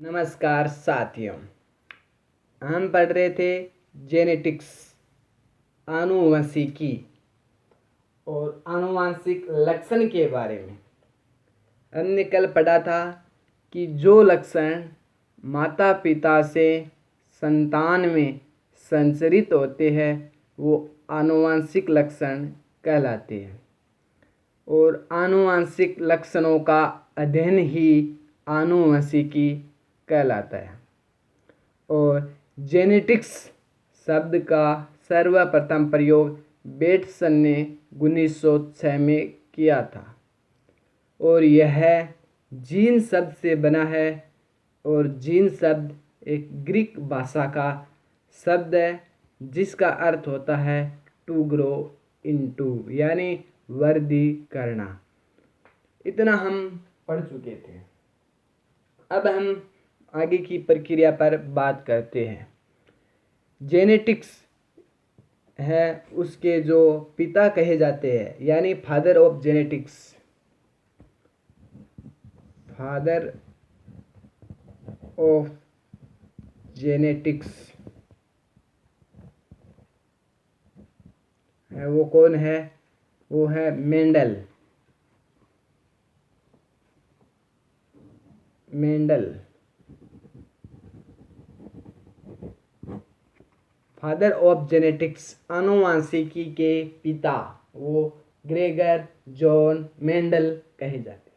नमस्कार साथियों। हम पढ़ रहे थे जेनेटिक्स, आनुवंशिकी और आनुवांशिक लक्षण के बारे में। हमने कल पढ़ा था कि जो लक्षण माता पिता से संतान में संचरित होते हैं वो आनुवांशिक लक्षण कहलाते हैं और आनुवांशिक लक्षणों का अध्ययन ही आनुवंशिकी कहलाता है। और जेनेटिक्स शब्द का सर्वप्रथम प्रयोग बेटसन ने 1906 में किया था और यह जीन शब्द से बना है और जीन शब्द एक ग्रीक भाषा का शब्द है जिसका अर्थ होता है टू ग्रो इनटू, यानी वृद्धि करना। इतना हम पढ़ चुके थे। अब हम आगे की प्रक्रिया पर बात करते हैं। जेनेटिक्स है उसके जो पिता कहे जाते हैं, यानी father of genetics, father of genetics है वो कौन है? वो है मेंडल। फादर ऑफ जेनेटिक्स, आनुवांशिकी के पिता, वो ग्रेगर जॉन मेंडल कहे जाते हैं।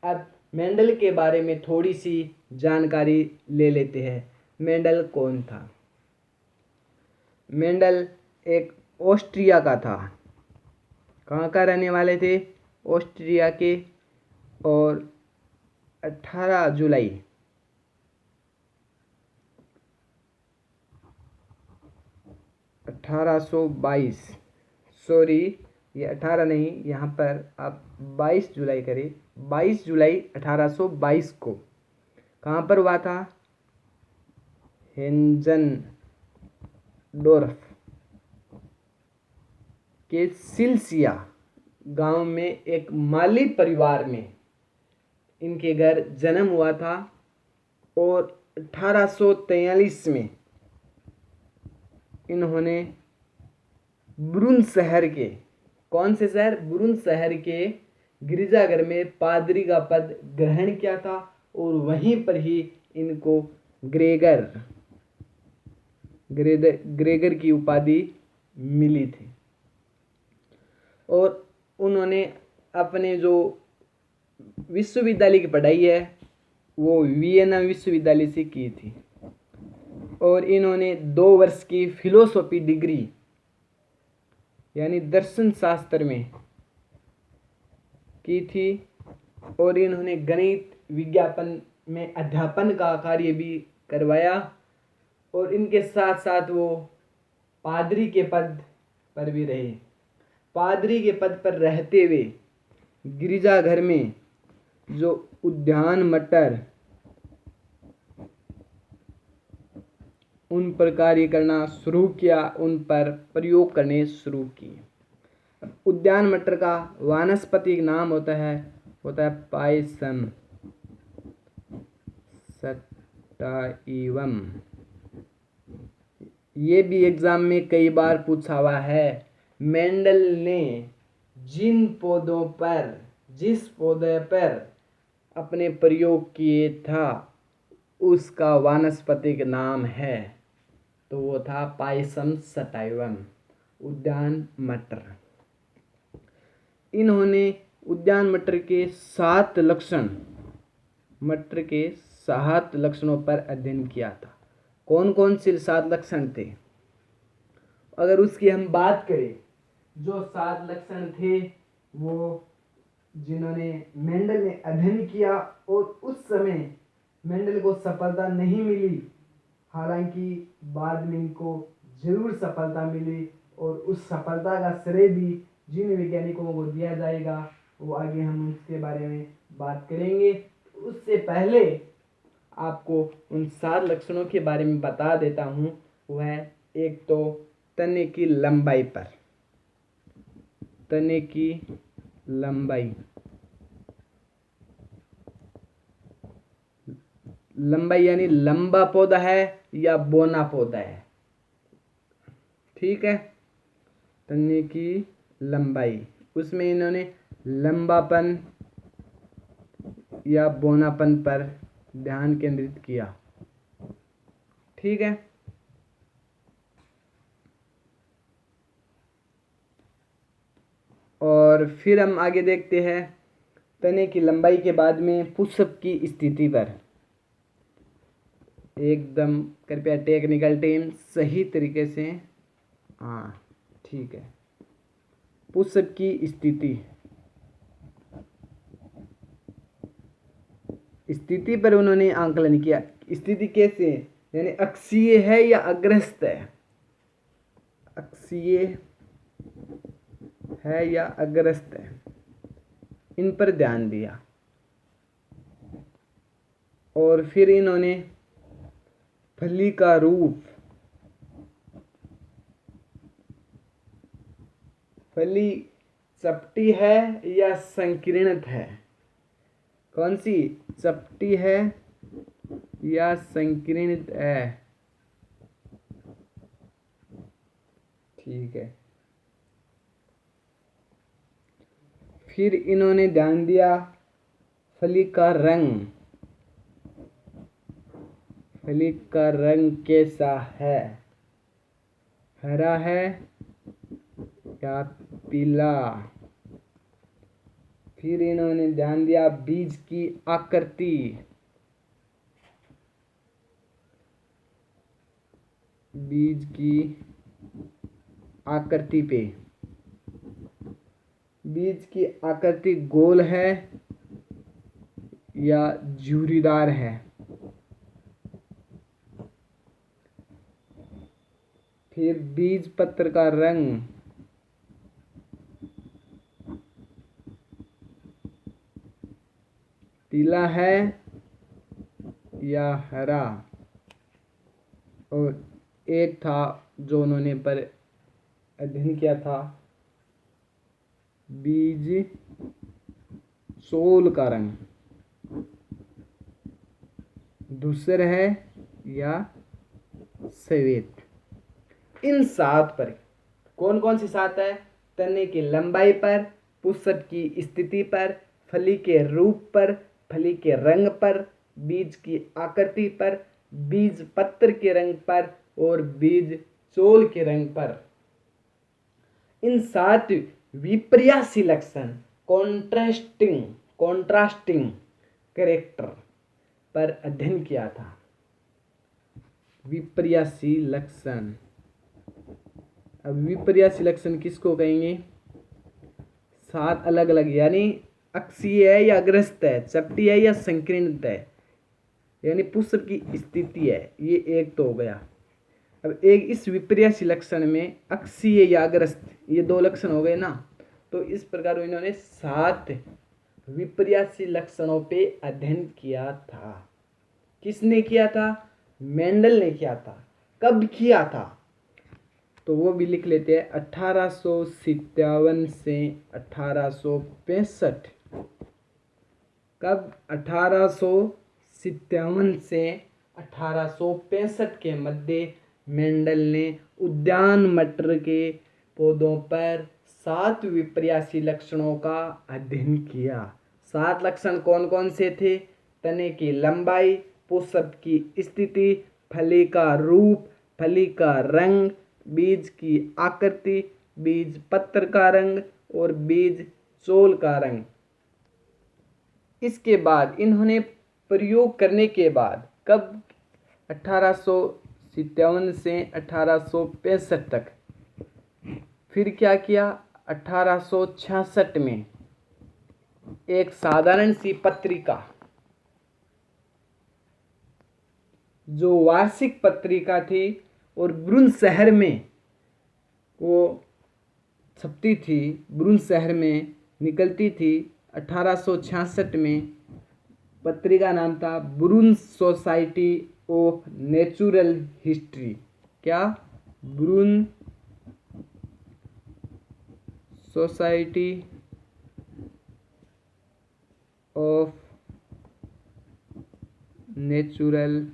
अब मेंडल के बारे में थोड़ी सी जानकारी ले लेते हैं। मेंडल कौन था? मेंडल एक ऑस्ट्रिया का था। कहाँ का रहने वाले थे? ऑस्ट्रिया के। और 18 जुलाई 1822, सॉरी ये 18 नहीं, यहाँ पर आप 22 जुलाई करें। 22 जुलाई 1822 को कहाँ पर हुआ था? हेंजनडोर्फ के सिलसिया गांव में एक माली परिवार में इनके घर जन्म हुआ था और 1843 में इन्होंने ब्रुन शहर के, कौन से शहर? ब्रुन शहर के गिरजाघर में पादरी का पद ग्रहण किया था और वहीं पर ही इनको ग्रेगर की उपाधि मिली थी। और उन्होंने अपने जो विश्वविद्यालय की पढ़ाई है वो वियना विश्वविद्यालय से की थी और इन्होंने 2 वर्ष की फिलोसॉफी डिग्री यानी दर्शन शास्त्र में की थी और इन्होंने गणित विज्ञापन में अध्यापन का कार्य भी करवाया और इनके साथ साथ वो पादरी के पद पर भी रहे। पादरी के पद पर रहते हुए गिरजाघर में जो उद्यान मटर उन पर कार्य करना शुरू किया, उन पर प्रयोग करने शुरू किए। उद्यान मटर का वानस्पतिक नाम होता है पायसम सटाइवम। ये भी एग्जाम में कई बार पूछा हुआ है। मेंडल ने जिन पौधों पर, जिस पौधे पर अपने प्रयोग किए था उसका वानस्पतिक नाम है, तो वो था पायसम सटाइवम, उद्यान मटर। इन्होंने उद्यान मटर के 7 लक्षणों पर अध्ययन किया था। कौन कौन से 7 लक्षण थे? अगर उसकी हम बात करें, जो 7 लक्षण थे वो जिन्होंने मेंडल ने अध्ययन किया और उस समय मेंडल को सफलता नहीं मिली, हालांकि बाद में इनको जरूर सफलता मिली और उस सफलता का श्रेय भी जिन वैज्ञानिकों को दिया जाएगा वो आगे हम उसके बारे में बात करेंगे। उससे पहले आपको उन 7 लक्षणों के बारे में बता देता हूँ। वह एक तो तने की लंबाई पर, तने की लंबाई यानी लंबा पौधा है या बौना पौधा है। ठीक है, तने की लंबाई, उसमें इन्होंने लंबापन या बौनापन पर ध्यान केंद्रित किया। ठीक है, और फिर हम आगे देखते हैं तने की लंबाई के बाद में पुष्प की स्थिति पर। एकदम कृपया टेक्निकल टीम सही तरीके से, हाँ ठीक है। पुष्प की स्थिति पर उन्होंने आंकलन किया। स्थिति कैसे, यानी अक्षीय है या अग्रस्त है, अक्षीय है या अग्रस्त है, इन पर ध्यान दिया। और फिर इन्होंने फली का रूप, फली चपटी है या संकीर्णित है, कौन सी, चपटी है या संकीर्णित है। ठीक है, फिर इन्होंने ध्यान दिया फली का रंग, फली का रंग कैसा है, हरा है या पीला। फिर इन्होंने ध्यान दिया बीज की आकृति, बीज की आकृति पे, बीज की आकृति गोल है या झुर्रीदार है। फिर बीज पत्र का रंग, पीला है या हरा। और एक था जो उन्होंने पर अध्ययन किया था, बीज सोल का रंग धूसर है या श्वेत। इन 7 पर, कौन कौन सी 7 है, तने की लंबाई पर, पुष्प की स्थिति पर, फली के रूप पर, फली के रंग पर, बीज की आकृति पर, बीज पत्र के रंग पर और बीज चोल के रंग पर, इन 7 विपर्यासी लक्षण, कॉन्ट्रास्टिंग कैरेक्टर पर अध्ययन किया था। विपर्यासी लक्षण, अब विपर्यासी लक्षण किसको कहेंगे, 7 अलग अलग, यानी अक्षीय है या अग्रस्त है, चपटी है या संकीर्णित है, यानी पुष्प की स्थिति है, ये एक तो हो गया। अब एक इस विपर्यासी लक्षण में अक्षीय या अग्रस्त, ये 2 लक्षण हो गए ना। तो इस प्रकार इन्होंने 7 विपर्यासी लक्षणों पे अध्ययन किया था। किसने किया था, मेंडल ने किया था। कब किया था, तो वो भी लिख लेते हैं, 1857 से 1865। कब, 1857 से 1865 के मध्य मेंडल ने उद्यान मटर के पौधों पर 7 विपर्यासी लक्षणों का अध्ययन किया। 7 लक्षण कौन कौन से थे, तने की लंबाई, पुष्प की स्थिति, फली का रूप, फली का रंग, बीज की आकृति, बीज पत्र का रंग और बीज चोल का रंग। इसके बाद इन्होंने प्रयोग करने के बाद, कब, 1857 से 1865 तक, फिर क्या किया, 1866 में एक साधारण सी पत्रिका, जो वार्षिक पत्रिका थी और ब्रुन शहर में वो छपती थी, ब्रुन शहर में निकलती थी। 1866 में पत्रिका नाम था ब्रुन सोसाइटी ऑफ नेचुरल हिस्ट्री। क्या, ब्रुन सोसाइटी ऑफ नेचुरल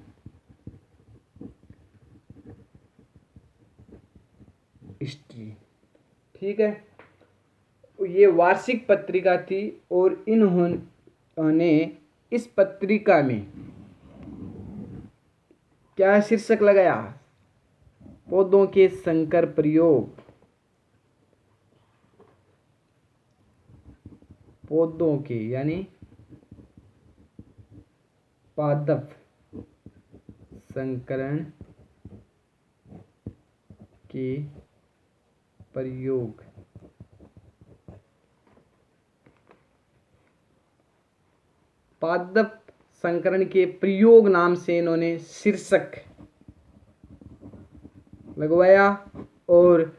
हिस्ट्री। ठीक है, ये वार्षिक पत्रिका थी और इन्होंने इस पत्रिका में क्या शीर्षक लगाया? पौधों के संकर प्रयोग। पौधों के यानी पादप संकरण के प्रयोग। पादप संकरण के प्रयोग नाम से इन्होंने शीर्षक लगवाया और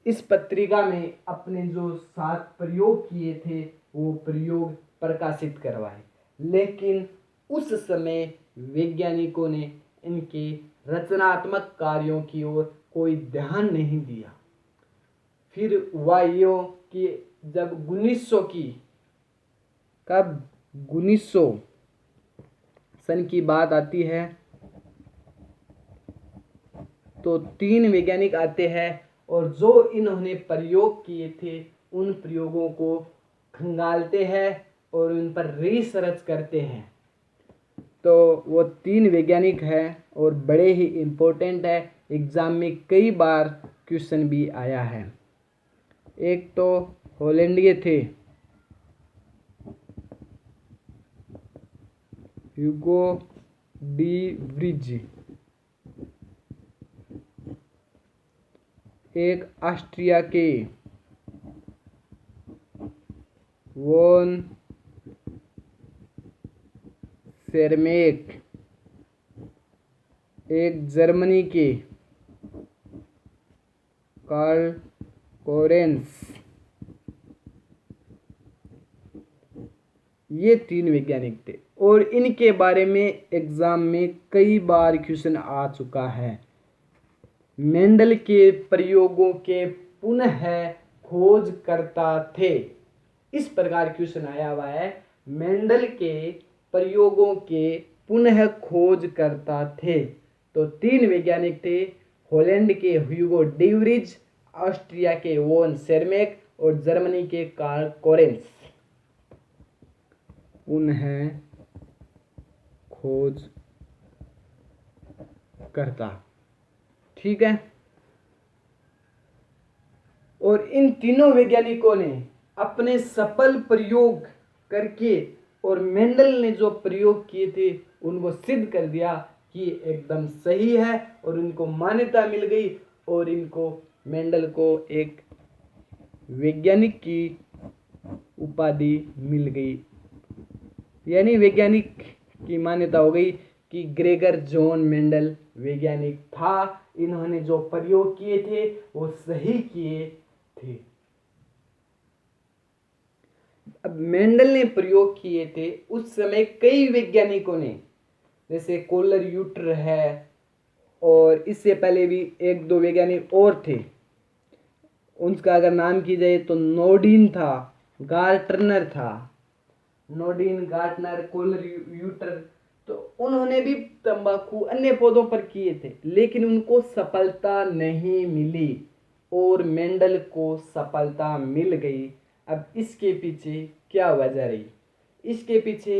इस पत्रिका में अपने जो 7 प्रयोग किए थे वो प्रयोग प्रकाशित करवाए। लेकिन उस समय वैज्ञानिकों ने इनके रचनात्मक कार्यों की ओर कोई ध्यान नहीं दिया। फिर हुआ यो कि जब 1900 की 1900 सन की बात आती है तो 3 वैज्ञानिक आते हैं और जो इन्होंने प्रयोग किए थे उन प्रयोगों को खंगालते हैं और उन पर रिसर्च करते हैं। तो वो 3 वैज्ञानिक हैं और बड़े ही इम्पोर्टेंट है, एग्ज़ाम में कई बार क्वेश्चन भी आया है। एक तो हॉलैंड थे, ह्यूगो डी व्रिज। एक ऑस्ट्रिया के वॉन सेरमेक। एक जर्मनी के कार्ल कोरेंस। ये 3 वैज्ञानिक थे और इनके बारे में एग्जाम में कई बार क्वेश्चन आ चुका है। मेंडल के प्रयोगों के पुनः खोज करता थे, इस प्रकार क्वेश्चन आया हुआ है। मेंडल के प्रयोगों के पुनः खोज करता थे। तो 3 वैज्ञानिक थे, हॉलैंड के ह्यूगो डी व्रिज, ऑस्ट्रिया के वॉन सेरमेक और जर्मनी के कार्ल कोरेंस। पुनः खोज करता। ठीक है, और इन तीनों वैज्ञानिकों ने अपने सफल प्रयोग करके और मेंडल ने जो प्रयोग किए थे उनको सिद्ध कर दिया कि एकदम सही है और इनको मान्यता मिल गई और इनको मेंडल को एक वैज्ञानिक की उपाधि मिल गई, यानी वैज्ञानिक की मान्यता हो गई कि ग्रेगर जॉन मेंडल वैज्ञानिक था। इन्होंने जो प्रयोग किए थे वो सही किए थे। अब मेंडल ने प्रयोग किए थे उस समय कई वैज्ञानिकों ने, जैसे कोलर यूटर है और इससे पहले भी 1-2 वैज्ञानिक और थे। उनका अगर नाम की जाए तो नोडिन था, गार्टनर था, नोडिन, गार्टनर, कोलर यूटर। तो उन्होंने भी तंबाकू अन्य पौधों पर किए थे लेकिन उनको सफलता नहीं मिली और मेंडल को सफलता मिल गई। अब इसके पीछे क्या वजह रही? इसके पीछे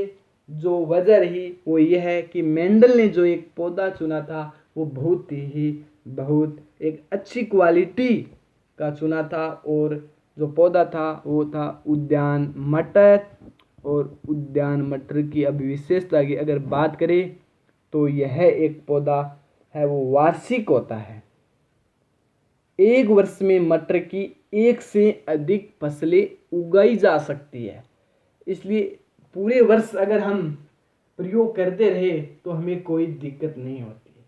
जो वजह रही वो यह है कि मेंडल ने जो एक पौधा चुना था वो बहुत एक अच्छी क्वालिटी का चुना था और जो पौधा था वो था उद्यान मटर। और उद्यान मटर की अब विशेषता की अगर बात करें तो यह एक पौधा है वो वार्षिक होता है। एक वर्ष में मटर की 1 से अधिक फसलें उगाई जा सकती है, इसलिए पूरे वर्ष अगर हम प्रयोग करते रहे तो हमें कोई दिक्कत नहीं होती है।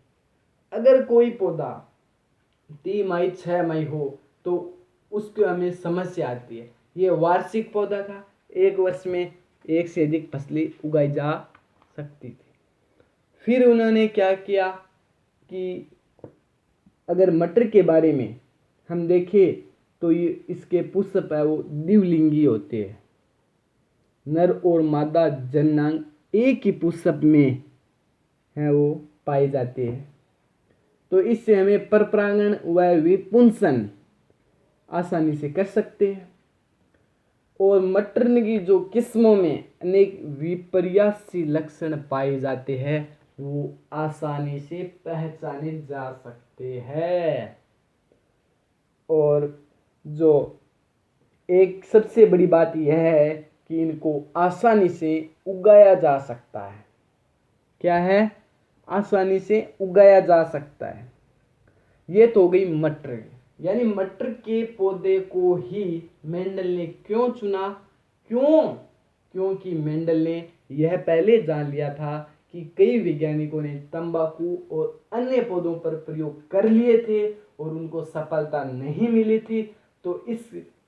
अगर कोई पौधा 3 माही 6 माही हो तो उसको हमें समस्या आती है। ये वार्षिक पौधा था, एक वर्ष में 1 से अधिक फसलें उगाई जा सकती थी। फिर उन्होंने क्या किया कि अगर मटर के बारे में हम देखें तो ये इसके पुष्प है वो द्विलिंगी होते हैं। नर और मादा जननांग एक ही पुष्प में हैं वो पाई जाती है। तो इससे हमें परपरागण व विपुंसन आसानी से कर सकते हैं। और मटर की जो किस्मों में अनेक विपर्यासी लक्षण पाए जाते हैं वो आसानी से पहचाने जा सकते हैं। और जो एक सबसे बड़ी बात यह है कि इनको आसानी से उगाया जा सकता है। क्या है? आसानी से उगाया जा सकता है। ये तो हो गई मटर, यानी मटर के पौधे को ही मेंडल ने क्यों चुना? क्योंकि मेंडल ने यह पहले जान लिया था कि कई वैज्ञानिकों ने तंबाकू और अन्य पौधों पर प्रयोग कर लिए थे और उनको सफलता नहीं मिली थी। तो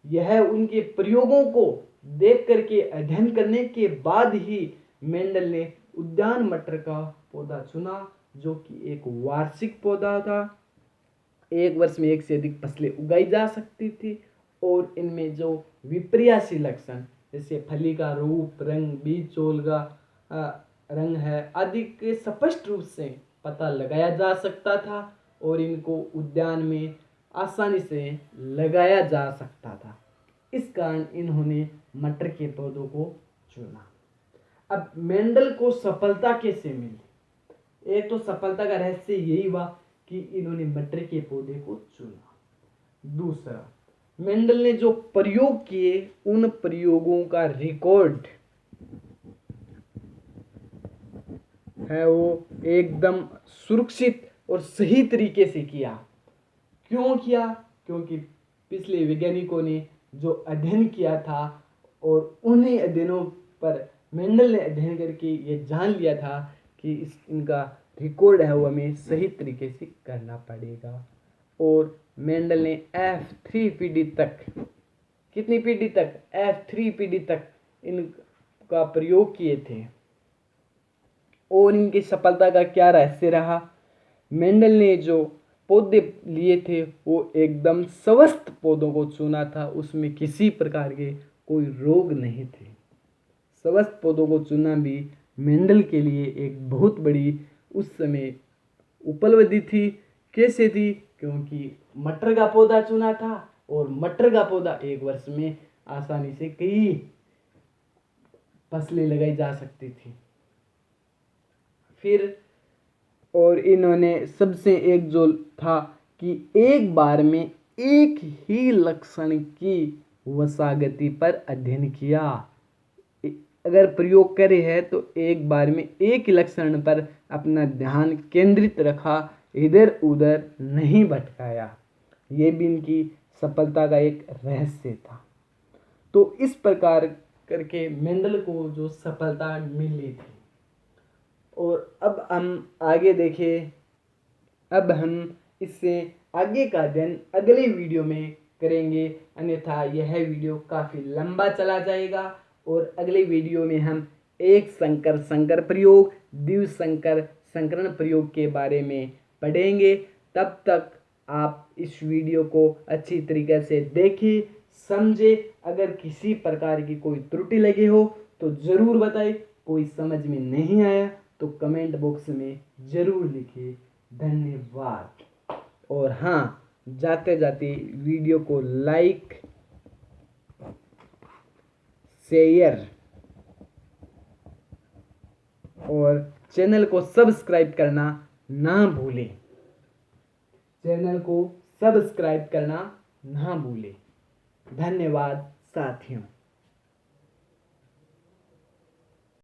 यह उनके प्रयोगों को देख करके अध्ययन करने के बाद ही मेंडल ने उद्यान मटर का पौधा चुना, जो कि एक वार्षिक पौधा था। एक वर्ष में एक से अधिक फसलें उगाई जा सकती थी और इनमें जो विपर्यासी लक्षण जैसे फली का रूप, रंग, बीज चोल का रंग है आदि के स्पष्ट रूप से पता लगाया जा सकता था और इनको उद्यान में आसानी से लगाया जा सकता था। इस कारण इन्होंने मटर के पौधों को चुना। अब मेंडल को सफलता कैसे मिली? एक तो सफलता का रहस्य यही हुआ कि इन्होंने मटर के पौधे को चुना। दूसरा, मेंडल ने जो प्रयोग किए उन प्रयोगों का रिकॉर्ड है वो एकदम सुरक्षित और सही तरीके से किया। क्यों किया? क्योंकि पिछले वैज्ञानिकों ने जो अध्ययन किया था और उन्हीं अध्ययनों पर मेंडल ने अध्ययन करके ये जान लिया था कि इनका रिकॉर्ड है वो हमें सही तरीके से करना पड़ेगा। और मेंडल ने F3 पीढ़ी तक, कितनी पीढ़ी तक? F3 पीढ़ी तक इनका प्रयोग किए थे। और इनकी सफलता का क्या रहस्य रहा? मेंडल ने जो पौधे लिए थे वो एकदम स्वस्थ पौधों को चुना था, उसमें किसी प्रकार के कोई रोग नहीं थे। स्वस्थ पौधों को चुनना भी मेंडल के लिए एक बहुत बड़ी उस समय उपलब्धि थी। कैसे थी? क्योंकि मटर का पौधा चुना था और मटर का पौधा एक वर्ष में आसानी से कई फसलें लगाई जा सकती थी। फिर और इन्होंने सबसे एक जो था कि एक बार में एक ही लक्षण की वसागति पर अध्ययन किया। अगर प्रयोग करे है तो एक बार में एक ही लक्षण पर अपना ध्यान केंद्रित रखा, इधर उधर नहीं भटकाया। ये भी इनकी सफलता का एक रहस्य था। तो इस प्रकार करके मेंडल को जो सफलता मिली थी। और अब हम आगे देखें, अब हम इससे आगे का अध्ययन अगले वीडियो में करेंगे, अन्यथा यह वीडियो काफ़ी लंबा चला जाएगा। और अगले वीडियो में हम एक संकर प्रयोग, द्विसंकर संकरण प्रयोग के बारे में पढ़ेंगे। तब तक आप इस वीडियो को अच्छी तरीके से देखें, समझे। अगर किसी प्रकार की कोई त्रुटि लगी हो तो ज़रूर बताएं। कोई समझ में नहीं आया तो कमेंट बॉक्स में ज़रूर लिखिए। धन्यवाद। और हाँ, जाते जाते वीडियो को लाइक, शेयर और चैनल को सब्सक्राइब करना ना भूलें। चैनल को सब्सक्राइब करना ना भूलें। धन्यवाद साथियों।